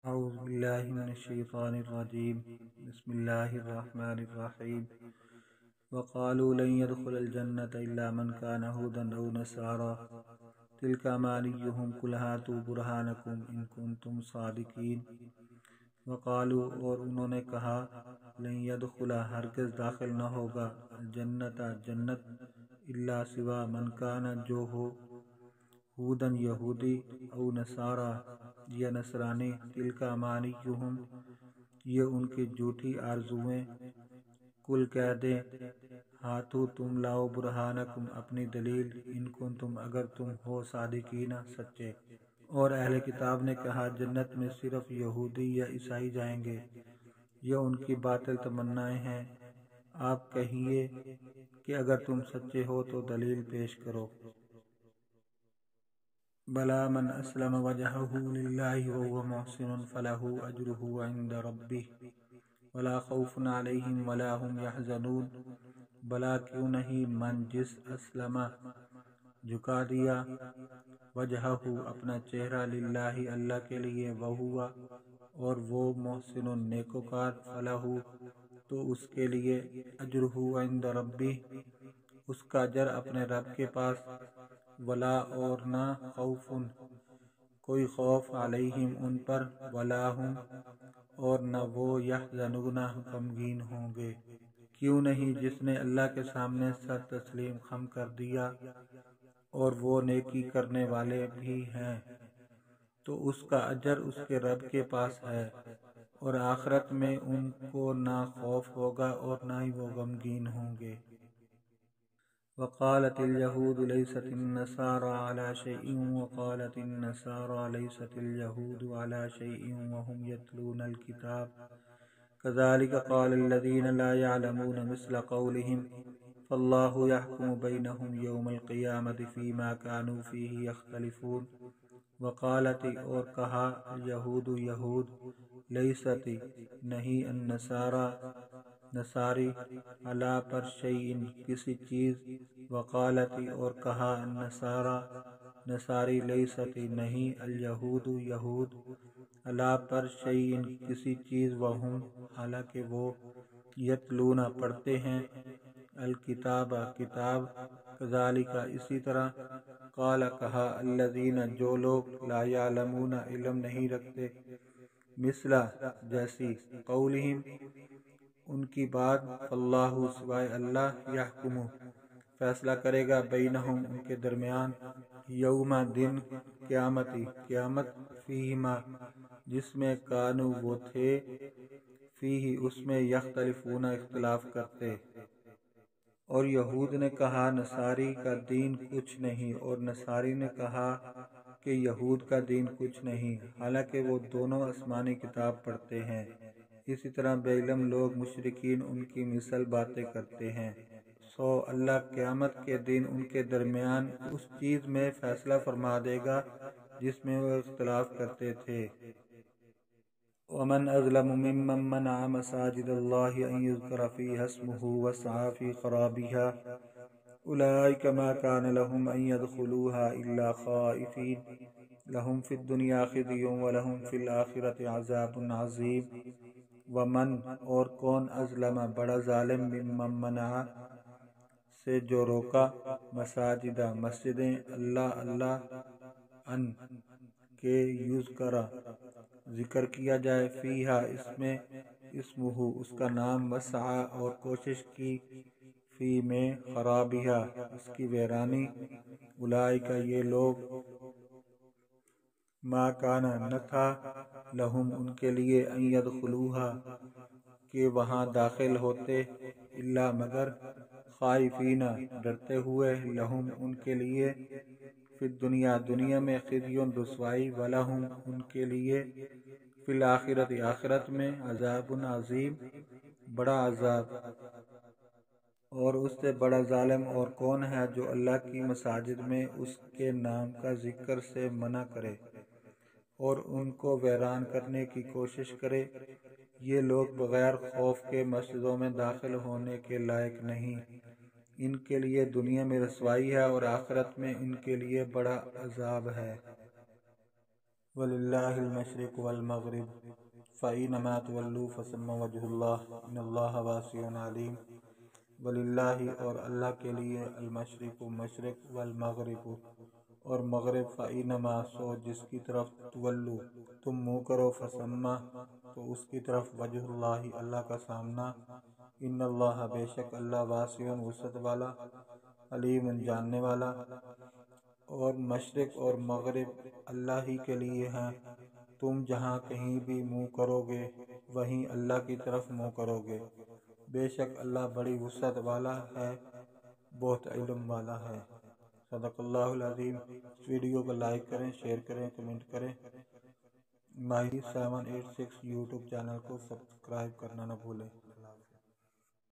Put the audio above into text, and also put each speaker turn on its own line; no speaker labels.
اعوذ باللہ من الشیطان الرجیم بسم اللہ الرحمن الرحیم وقالوا لن يدخل الجنة الا من كان هودا او نصارى تلك امانيهم قل هاتوا برهانكم ان كنتم صادقین۔ وقالوا اور انہوں نے کہا لن يدخل ہرگز داخل نہ ہوگا الجنت جنت الا سوا من کان جو ہو ہودن یہودی او نصارا یا نصرانی تلک امانیہم یہ ان کی جھوٹی آرزویں۔ کل کہہ دیں ہاتھو تم لاؤ برہانکم اپنی دلیل ان کنتم اگر تم ہو صادقین سچے۔ اور اہل کتاب نے کہا جنت میں صرف یہودی یا عیسائی جائیں گے، یہ ان کی باطل تمنائیں ہیں۔ آپ کہیے کہ اگر تم سچے ہو تو دلیل پیش کرو۔ بلا من اسلم وجهه لله وهو محسن فله اجره عند ربه ولا خوف عليهم ولا هم يحزنون۔ بلا کیوں نہیں من جس اسلم جھکا دیا وجہہ اپنا چہرہ للہ اللہ کے لیے وہوا اور وہ محسن نیکوکار فلہ تو اس کے لیے اجرہ عند ربہ اس کا اجر اپنے رب کے پاس ولا اور نہ خوف کوئی خوف علیہم ان پر ولا ہم اور نہ وہ یحزنون غمگین ہوں گے۔ کیوں نہیں جس نے اللہ کے سامنے سر تسلیم خم کر دیا اور وہ نیکی کرنے والے بھی ہیں تو اس کا اجر اس کے رب کے پاس ہے اور آخرت میں ان کو نہ خوف ہوگا اور نہ ہی وہ غمگین ہوں گے۔ وقالت اليهود ليست النصارى على شيء وقالت النصارى ليست اليهود على شيء وهم يتلون الكتاب كذلك قال الذين لا يعلمون مثل قولهم فالله يحكم بينهم يوم القيامة فيما كانوا فيه يختلفون۔ وقالت اور کہا الیہود یہود لیست نہیں النصارى نصاری علی پر شیئن کسی چیز وقالت اور کہا النصارى نصاری لیست نہیں الیہود یہود علی پر شیئن کسی چیز وہم حالانکہ وہ یتلون پڑھتے ہیں الکتاب کتاب کذالک اسی طرح قال کہا الذین جو لوگ لا یعلمون علم نہیں رکھتے مثلا جیسی قولہم ان کی بات فاللہ سوائے اللہ یحکم فیصلہ کرے گا بینہم ان کے درمیان یوم دن قیامت فیہما جس میں کانو وہ تھے فیہ اس میں یختلفون اختلاف کرتے۔ اور یہود نے کہا نصاری کا دین کچھ نہیں اور نصاری نے کہا کہ یہود کا دین کچھ نہیں حالانکہ وہ دونوں آسمانی کتاب پڑھتے ہیں۔ اسی طرح بے علم لوگ مشرکین ان کی مثل باتیں کرتے ہیں۔ سو اللہ قیامت کے دن ان کے درمیان اس چیز میں فیصلہ فرما دے گا جس میں وہ اختلاف کرتے تھے۔ ومن اظلم ممن منع مساجد اللہ ان یذکر فیہا اسمہ وسعی فی خرابها اولئک ما کان لهم ان يدخلوها الا خائفین لهم فی الدنیا خزی ولهم فی الآخرۃ عذاب عظیم۔ ومن اور کون اظلم بڑا ظالم ممن منع سے جو روکا مساجد مسجدیں اللہ ان کے یذکر ذکر کیا جائے فیہا اس میں اسمہ اس کا نام وسعی اور کوشش کی فی میں خرابہا اس کی ویرانی اولئک یہ لوگ ما کان نہ تھا لہم ان کے لیے ان یدخلوہا کہ وہاں داخل ہوتے الا مگر خائفین ڈرتے ہوئے لہم ان کے لیے فی الدنیا دنیا میں خزی رسوائی ولہم ان کے لیے فی الآخرۃ آخرت میں عذاب عظیم بڑا عذاب۔ اور اس سے بڑا ظالم اور کون ہے جو اللہ کی مساجد میں اس کے نام کا ذکر سے منع کرے اور ان کو ویران کرنے کی کوشش کرے۔ یہ لوگ بغیر خوف کے مسجدوں میں داخل ہونے کے لائق نہیں، ان کے لیے دنیا میں رسوائی ہے اور آخرت میں ان کے لیے بڑا عذاب ہے۔ وللہ المشرق والمغرب فإنما تولوا فثم وجہ اللہ ان اللہ واسع علیم۔ وللہ اور اللہ کے لیے المشرق مشرق والمغرب اور مغرب فإنما سو جس کی طرف تولو تم منہ کرو فثم تو اس کی طرف وجہ اللہ اللہ کا سامنا ان اللہ بے شک اللہ واسع وسعت والا علیم جاننے والا۔ اور مشرق اور مغرب اللہ ہی کے لیے ہیں، تم جہاں کہیں بھی منہ کرو گے وہیں اللہ کی طرف منہ کرو گے، بے شک اللہ بڑی وسعت والا ہے بہت علم والا ہے۔ صدق اللہ العظیم۔ اس ویڈیو کو لائک کریں، شیئر کریں، کمنٹ کریں۔ ماہی 786 یوٹیوب چینل کو سبسکرائب کرنا نہ بھولیں۔